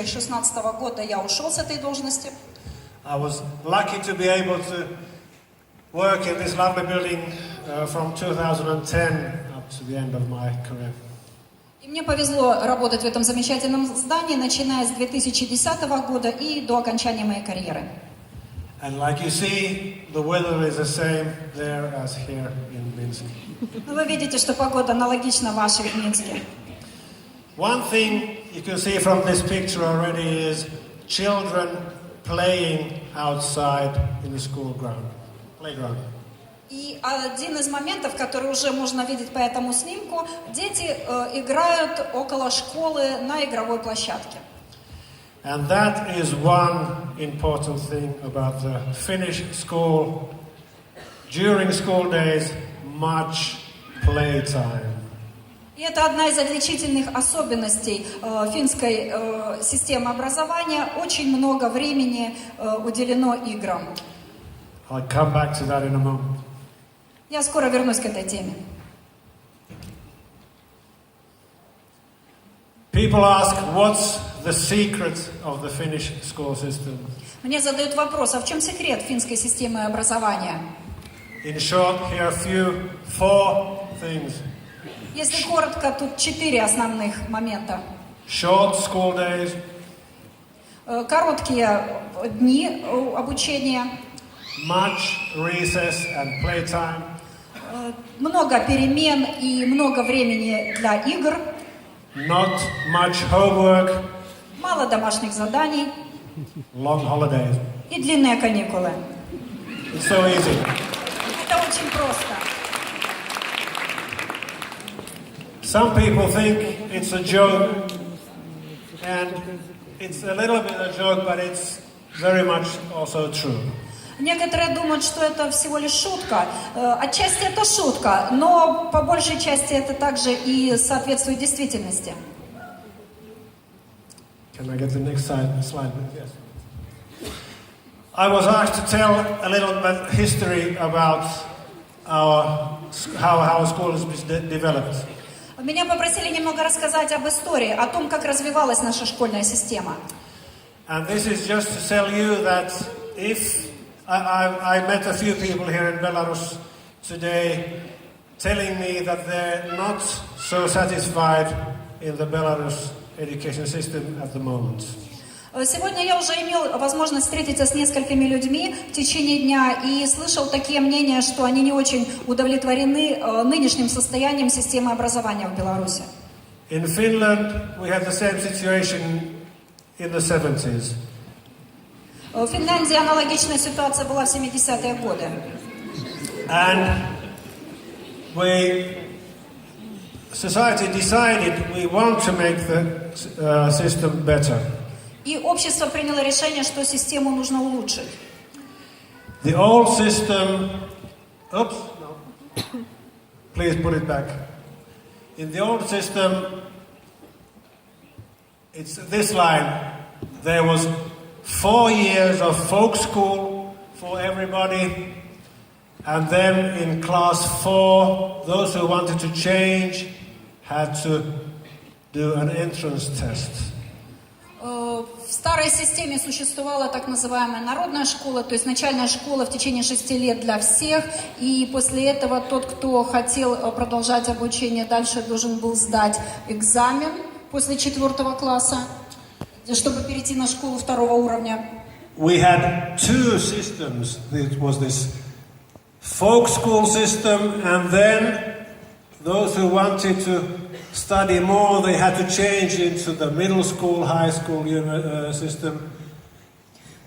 2016 года я ушел с этой должности. I was lucky to be able to work in this lovely building from 2010 up to the end of my career. И мне повезло работать в этом замечательном здании, начиная с 2010 года и до окончания моей карьеры. And like you see, the weather is the same there as here in Minsk. Вы видите, что погода аналогична вашей в Минске. One thing you can see from this picture already is children playing outside in the school playground. И один из моментов, который уже можно видеть по этому снимку, дети играют около школы на игровой площадке. And that is one important thing about the Finnish school. During school days, much playtime. И это одна из отличительных особенностей финской системы образования. Очень много времени уделено играм. I'll come back to that in a moment. Я скоро вернусь к этой теме. People ask, what's the secret of the Finnish school system? Мне задают вопрос, а в чем секрет финской системы образования? In short, here are four things. Если коротко, тут 4 основных момента. Short school days, Короткие дни обучения, much recess and playtime, много перемен и много времени для игр, not much homework, мало домашних заданий long holidays. и длинные каникулы. It's so easy. Это очень просто. Some people think it's a joke, and it's a little bit a joke, but it's very much also true. Некоторые думают, что это всего лишь шутка. Отчасти это шутка, но по большей части это также и соответствует действительности. Can I get the next slide? Yes. I was asked to tell a little bit history about how our school has been developed. Меня попросили немного рассказать об истории, о том, как развивалась наша школьная система. And this is just to tell you that if I met a few people here in Belarus today telling me that they're not so satisfied in the Belarus education system at the moment. Сегодня я уже имел возможность встретиться с несколькими людьми в течение дня и слышал такие мнения, что они не очень удовлетворены нынешним состоянием системы образования в Беларуси. In Finland, we had the same situation in the 70s. В Финляндии аналогичная ситуация была в 70-е годы. And society decided we want to make the system better. И общество приняло решение, что систему нужно улучшить. The old system, please put it back. In the old system, it's this line. There was 4 years of folk school for everybody, and then in class 4, those who wanted to change had to do an entrance test. В старой системе существовала так называемая народная школа, то есть начальная школа в течение 6 лет для всех, и после этого тот, кто хотел продолжать обучение дальше, должен был сдать экзамен после 4 класса, чтобы перейти на школу 2 уровня. We had two systems. It was this folk school system, and then those who wanted to study more, they had to change into the middle school, high school system.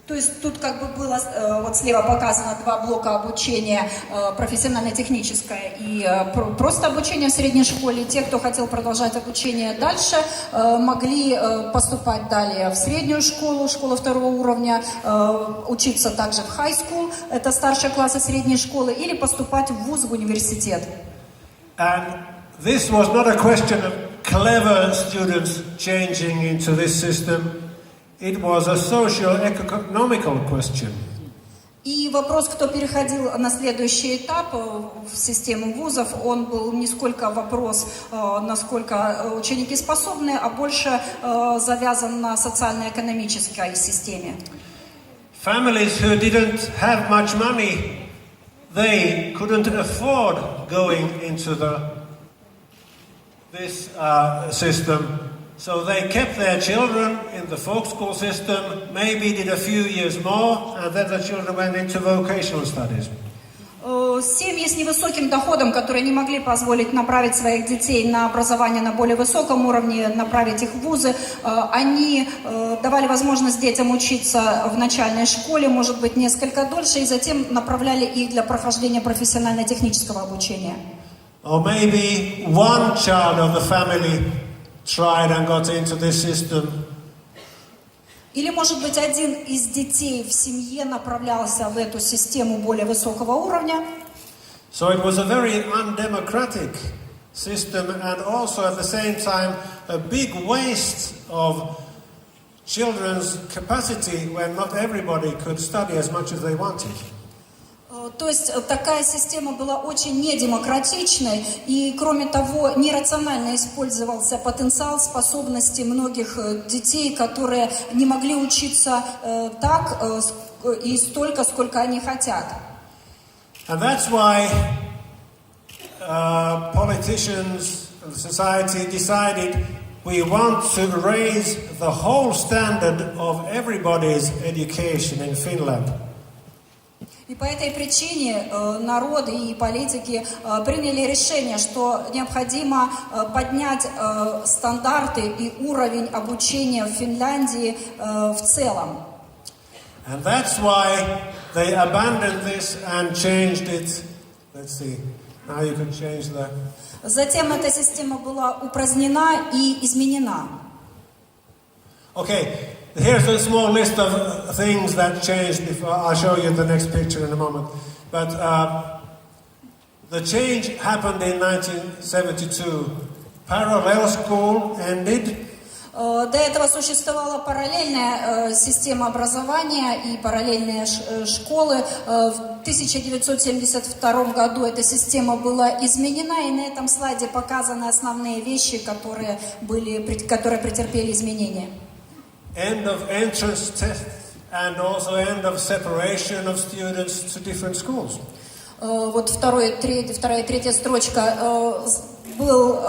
То есть тут как бы было, вот слева показано 2 блока обучения, профессионально-техническое и просто обучение в средней школе. Те, кто хотел продолжать обучение дальше, могли поступать далее в среднюю школу, школу 2 уровня, учиться также в high school, это старшие классы средней школы, или поступать в вуз, в университет. And this was not a question of clever students changing into this system. It was a socio-economical question. И вопрос, кто переходил на следующий этап в систему вузов, он был не сколько вопрос, насколько ученики способны, а больше завязан на социально-экономической системе. Families who didn't have much money, they couldn't afford going into this system. So they kept their children in the folk school system, maybe did a few years more, and then the children went into vocational studies. Семьи с невысоким доходом, которые не могли позволить направить своих детей на образование на более высоком уровне, направить их в вузы, они давали возможность детям учиться в начальной школе, может быть, несколько дольше, и затем направляли их для прохождения профессионально-технического обучения. Or maybe one child of the family tried and got into this system. Или, может быть, один из детей в семье направлялся в эту систему более высокого уровня. So it was a very undemocratic system and also at the same time a big waste of children's capacity when not everybody could study as much as they wanted. То есть такая система была очень недемократичной, и, кроме того, нерационально использовался потенциал, способности многих детей, которые не могли учиться так и столько, сколько они хотят. And that's why politicians and society decided we want to raise the whole standard of everybody's education in Finland. И по этой причине народы и политики приняли решение, что необходимо поднять стандарты и уровень обучения в Финляндии в целом. And that's why they abandoned this and changed it. Let's see. Now you can change the... Затем эта система была упразднена и изменена. Okay. Here's a small list of things that changed. I'll show you the next picture in a moment. But the change happened in 1972. Parallel school ended. До этого существовала параллельная система образования и параллельные школы. В 1972 году эта система была изменена, и на этом слайде показаны основные вещи, которые претерпели изменения. End of entrance tests and also end of separation of students to different schools. Вот вторая и третья строчка. Был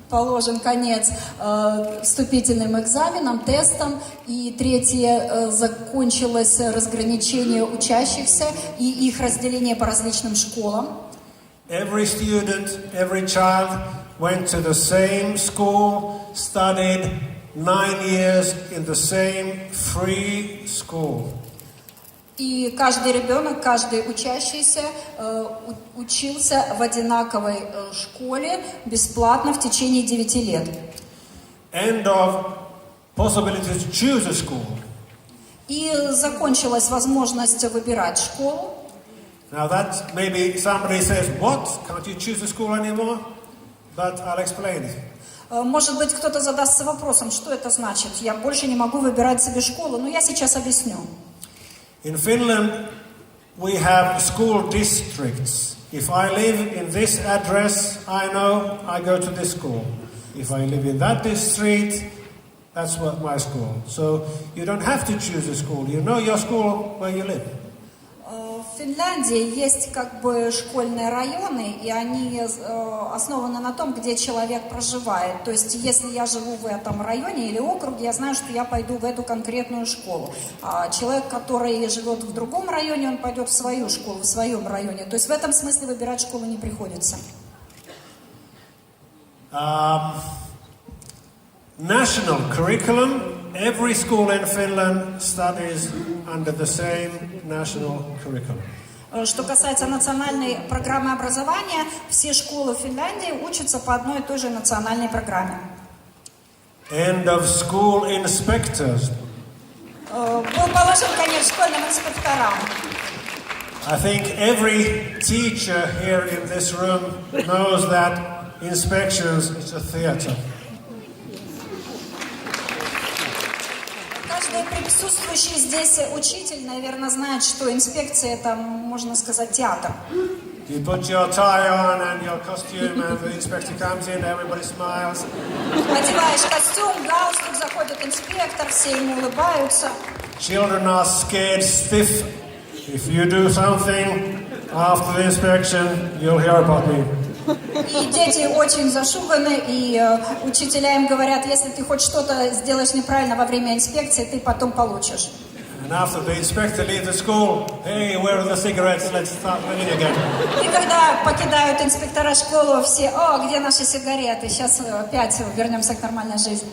положен конец вступительным экзаменам, тестам, и третье закончилось разграничение учащихся и их разделение по различным школам. Every student, every child went to the same school, studied 9 years in the same free school. И каждый ребенок, каждый учащийся учился в одинаковой школе бесплатно в течение 9 лет. End of possibility to choose a school. И закончилась возможность выбирать школу. Now that maybe somebody says, what? Can't you choose a school anymore? But I'll explain it. Может быть, кто-то задастся вопросом, что это значит? Я больше не могу выбирать себе школу. Но я сейчас объясню. In Finland, we have school districts. If I live in this address, I know I go to this school. If I live in that district, that's what my school. So you don't have to choose a school. You know your school where you live. В Финляндии есть как бы школьные районы, и они основаны на том, где человек проживает. То есть, если я живу в этом районе или округе, я знаю, что я пойду в эту конкретную школу. А человек, который живет в другом районе, он пойдет в свою школу, в своем районе. То есть, в этом смысле выбирать школу не приходится. National curriculum. Every school in Finland studies under the same national curriculum. Что касается национальной программы образования, все школы в Финляндии учатся по одной и той же национальной программе. End of school inspectors. Был положен конец школьным инспекторам. I think every teacher here in this room knows that inspections is a theater. Каждый присутствующий здесь учитель, наверное, знает, что инспекция это, можно сказать, театр. You put your tie on and your costume, and the inspector comes in, everybody smiles. Одеваешь костюм, галстук, заходит инспектор, все ему улыбаются. Children are scared stiff. If you do something after the inspection, you'll hear about me. И дети очень зашуганы, и учителя им говорят, если ты хоть что-то сделаешь неправильно во время инспекции, ты потом получишь. And after the inspector leaves the school, hey, where are the cigarettes? Let's start running again. И когда покидают инспектора школу, все, о, где наши сигареты? Сейчас опять вернемся к нормальной жизни.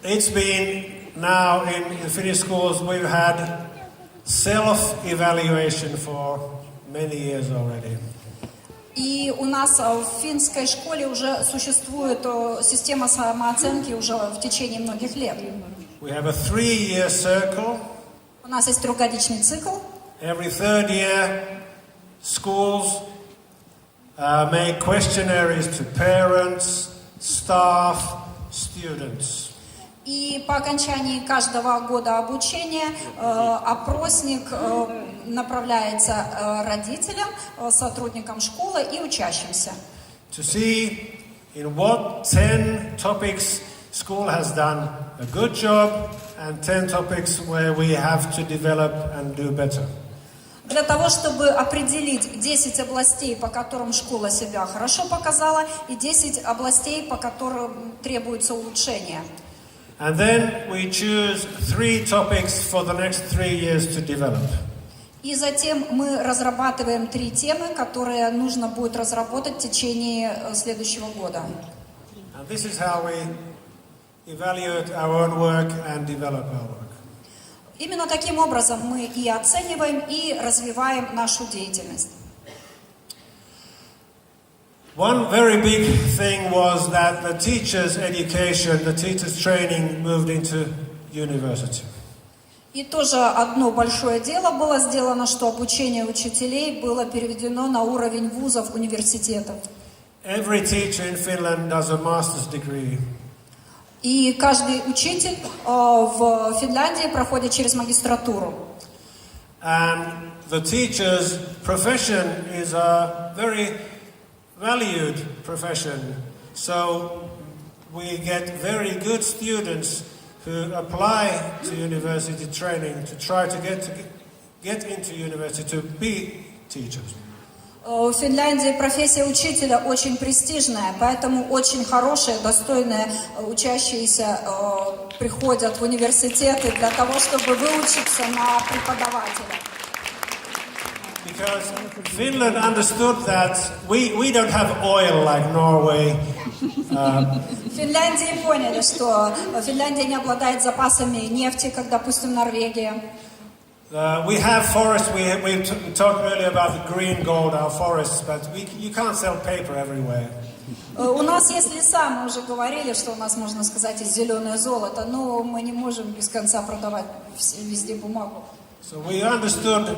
It's been now in Finnish schools, we've had self-evaluation for many years already. И у нас в финской школе уже существует система самооценки уже в течение многих лет. We have a 3-year circle. У нас есть трехгодичный цикл. Every third year, schools make questionnaires to parents, staff, students. И по окончании каждого года обучения опросник направляется родителям, сотрудникам школы и учащимся. To see in what 10 topics school has done a good job and 10 topics where we have to develop and do better. Для того, чтобы определить 10 областей, по которым школа себя хорошо показала, и 10 областей, по которым требуется улучшение. And then we choose 3 topics for the next 3 years to develop. И затем мы разрабатываем 3 темы, которые нужно будет разработать в течение следующего года. And this is how we evaluate our own work and develop our work. Именно таким образом мы и оцениваем, и развиваем нашу деятельность. One very big thing was that the teachers' education, the teachers' training moved into university. И тоже одно большое дело было сделано, что обучение учителей было переведено на уровень вузов, университетов. Every teacher in Finland does a master's degree. И каждый учитель в Финляндии проходит через магистратуру. And the teacher's profession is a very valued profession. So we get very good students who apply to university training to try to get into university to be teachers. В Финляндии профессия учителя очень престижная, поэтому очень хорошие, достойные учащиеся приходят в университеты для того, чтобы выучиться на преподавателя. Because Finland understood that we don't have oil like Norway. В Финляндии поняли, что Финляндия не обладает запасами нефти, как, допустим, Норвегия. We have forests. We talked earlier about the green gold, our forests, but you can't sell paper everywhere. У нас есть леса, мы уже говорили, что у нас, можно сказать, и зеленое золото, но мы не можем без конца продавать везде бумагу. So we understood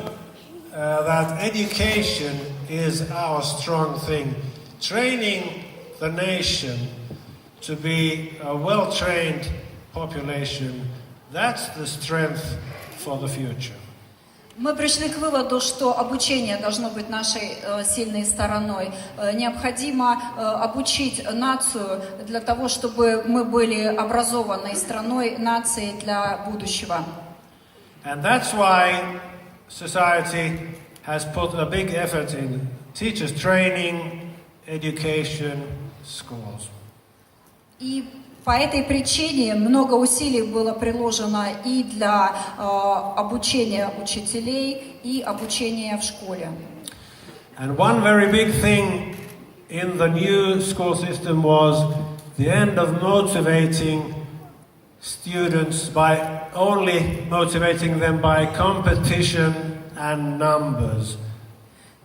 that education is our strong thing. Training the nation to be a well-trained population, that's the strength for the future. Мы пришли к выводу, что обучение должно быть нашей сильной стороной. Необходимо обучить нацию для того, чтобы мы были образованной страной, нацией для будущего. And that's why society has put a big effort in teachers' training, education, schools. И по этой причине много усилий было приложено и для обучения учителей, и обучения в школе. And one very big thing in the new school system was the end of motivating students by only motivating them by competition and numbers.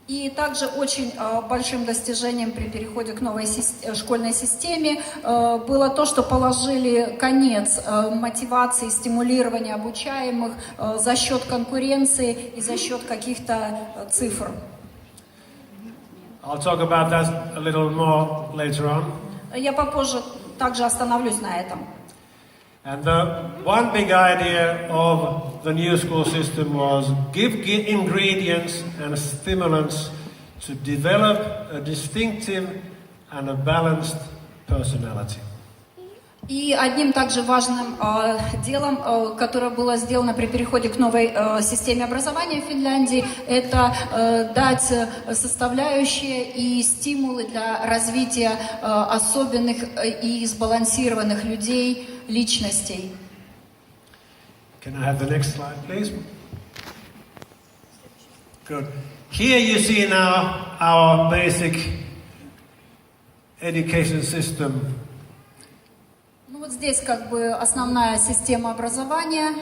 И также очень большим достижением при переходе к новой школьной системе было то, что положили конец мотивации, стимулирования обучаемых за счет конкуренции и за счет каких-то цифр. I'll talk about that a little more later on. Я попозже также остановлюсь на этом. And the one big idea of the new school system was give ingredients and stimulants to develop a distinctive and a balanced personality. И одним также важным делом, которое было сделано при переходе к новой системе образования в Финляндии, это дать составляющие и стимулы для развития особенных и сбалансированных людей, личностей. Can I have the next slide, please? Good. Here you see now our basic education system. Ну вот здесь как бы основная система образования.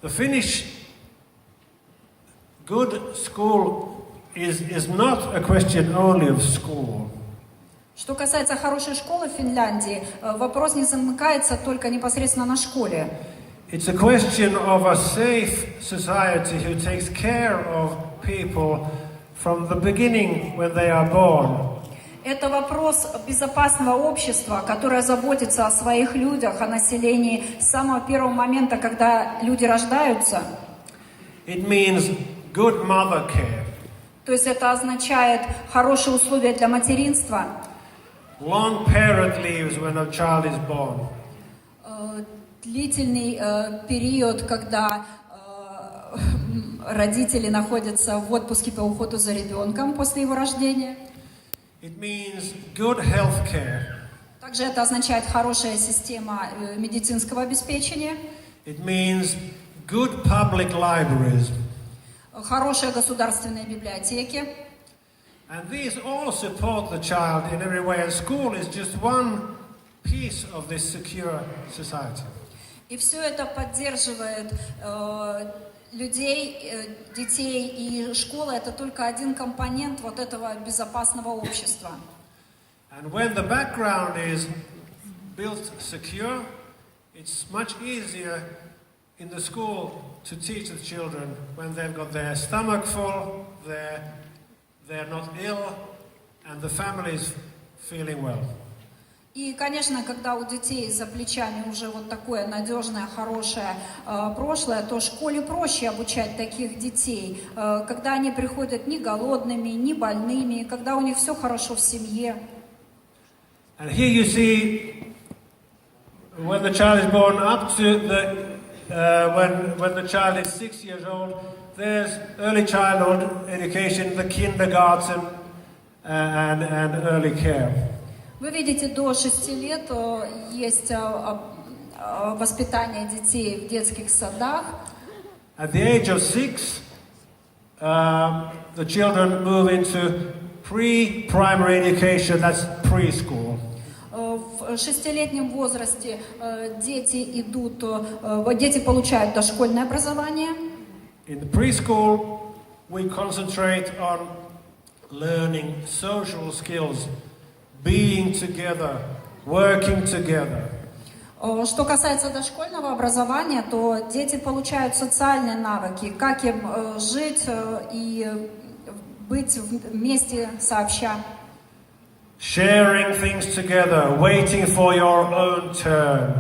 The Finnish good school is not a question only of school. Что касается хорошей школы в Финляндии, вопрос не замыкается только непосредственно на школе. It's a question of a safe society who takes care of people from the beginning when they are born. Это вопрос безопасного общества, которое заботится о своих людях, о населении с самого первого момента, когда люди рождаются. It means good mother care, То есть это означает хорошие условия для материнства, long parent leaves when a child is born, длительный период, когда родители находятся в отпуске по уходу за ребенком после его рождения. it means good health care, Также это означает хорошая система медицинского обеспечения, it means good public libraries, хорошие государственные библиотеки. and these all support the child in every way, and school is just one piece of this secure society. И все это поддерживает людей, детей, и школа это только один компонент вот этого безопасного общества. And when the background is built secure, it's much easier in the school to teach the children when they've got their stomach full, they're not ill, and the family is feeling well. И, конечно, когда у детей за плечами уже вот такое надежное, хорошее прошлое, то школе проще обучать таких детей, когда они приходят не голодными, не больными, когда у них все хорошо в семье. And here you see when the child is born up to when the child is 6 years old, there's early childhood education, the kindergarten, and early care. Вы видите, до 6 лет есть воспитание детей в детских садах. At the age of 6, the children move into pre-primary education, that's preschool. В 6-летнем возрасте дети получают дошкольное образование. In the preschool, we concentrate on learning social skills, being together, working together. Что касается дошкольного образования, то дети получают социальные навыки, как им жить и быть вместе сообща. Sharing things together, waiting for your own turn.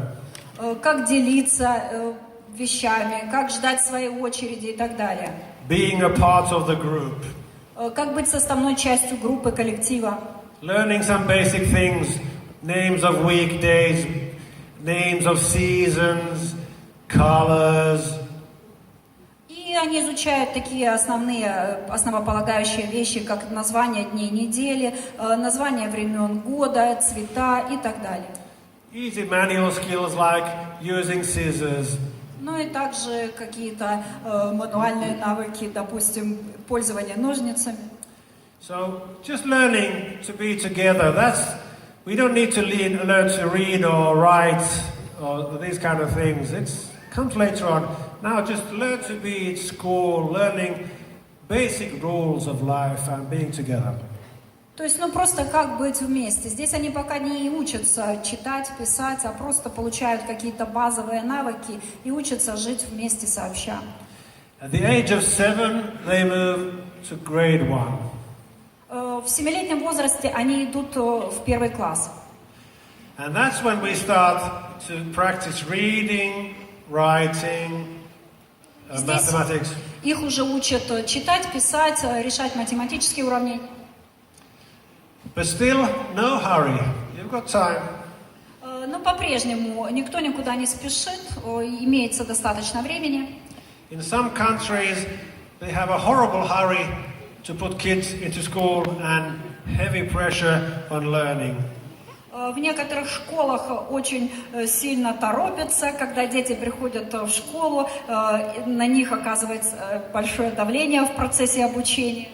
Как делиться вещами, как ждать своей очереди и так далее. Being a part of the group. Как быть составной частью группы, коллектива. Learning some basic things, names of weekdays, names of seasons, colors. И они изучают такие основополагающие вещи, как название дней недели, название времен года, цвета и так далее. Easy manual skills like using scissors. Ну и также какие-то мануальные навыки, допустим, пользование ножницами. So just learning to be together, we don't need to learn to read or write or these kind of things. It comes later on. Now just learn to be at school, learning basic rules of life and being together. То есть, просто как быть вместе. Здесь они пока не учатся читать, писать, а просто получают какие-то базовые навыки и учатся жить вместе сообща. At the age of 7, they move to grade 1. В 7-летнем возрасте они идут в 1 класс. And that's when we start to practice reading, writing, Здесь mathematics. их уже учат читать, писать, решать математические уравнения. But still, no hurry. You've got time. Но по-прежнему никто никуда не спешит, имеется достаточно времени. In some countries, they have a horrible hurry to put kids into school and heavy pressure on learning. В некоторых школах очень сильно торопятся, когда дети приходят в школу, на них оказывается большое давление в процессе обучения.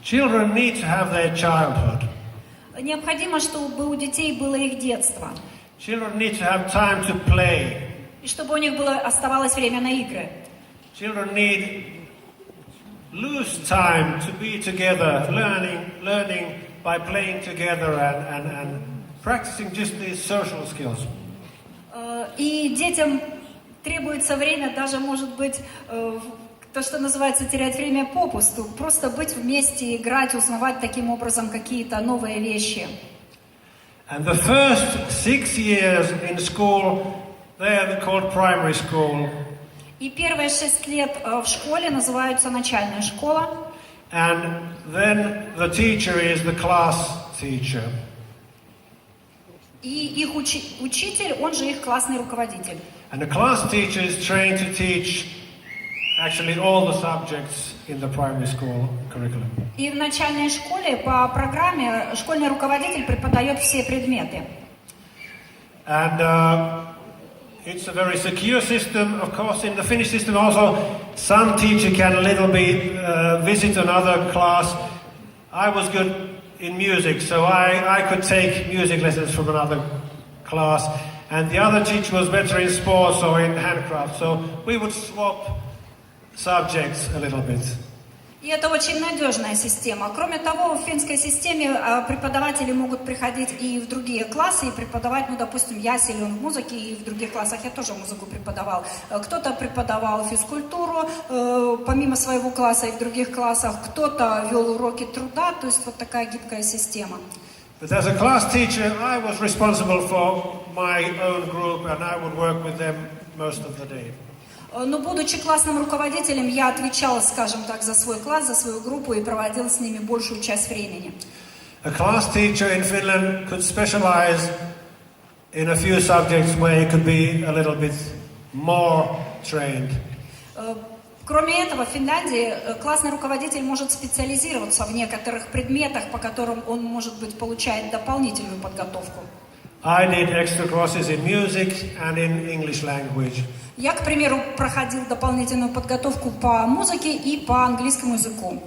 Children need to have their childhood. Необходимо, чтобы у детей было их детство, Children need to have time to play. и чтобы у них оставалось время на игры. Children need loose time to be together, learning by playing together and practicing just these social skills. И детям требуется время, даже, может быть, то, что называется, терять время попусту, просто быть вместе, играть, узнавать таким образом какие-то новые вещи. And the first 6 years in school, they are called primary school. И первые 6 лет в школе называются начальная школа. And then the teacher is the class teacher. И их учитель, он же их классный руководитель. And the class teacher is trained to teach actually all the subjects in the primary school curriculum. И в начальной школе по программе школьный руководитель преподает все предметы. And it's a very secure system. Of course, in the Finnish system also, some teacher can a little bit visit another class. I was good in music, so I could take music lessons from another class. And the other teacher was better in sports or in handcraft, so we would swap subjects a little bit. И это очень надежная система. Кроме того, в финской системе преподаватели могут приходить и в другие классы и преподавать, ну, допустим, я силен в музыке, и в других классах я тоже музыку преподавал. Кто-то преподавал физкультуру помимо своего класса и в других классах, кто-то вел уроки труда, то есть вот такая гибкая система. But as a class teacher, I was responsible for my own group and I would work with them most of the day. Но будучи классным руководителем, я отвечала, скажем так, за свой класс, за свою группу и проводила с ними большую часть времени. A class teacher in Finland could specialize in a few subjects where he could be a little bit more trained. Кроме этого, в Финляндии классный руководитель может специализироваться в некоторых предметах, по которым он, может быть, получает дополнительную подготовку. I did extra courses in music and in English language. Я, к примеру, проходил дополнительную подготовку по музыке и по английскому языку.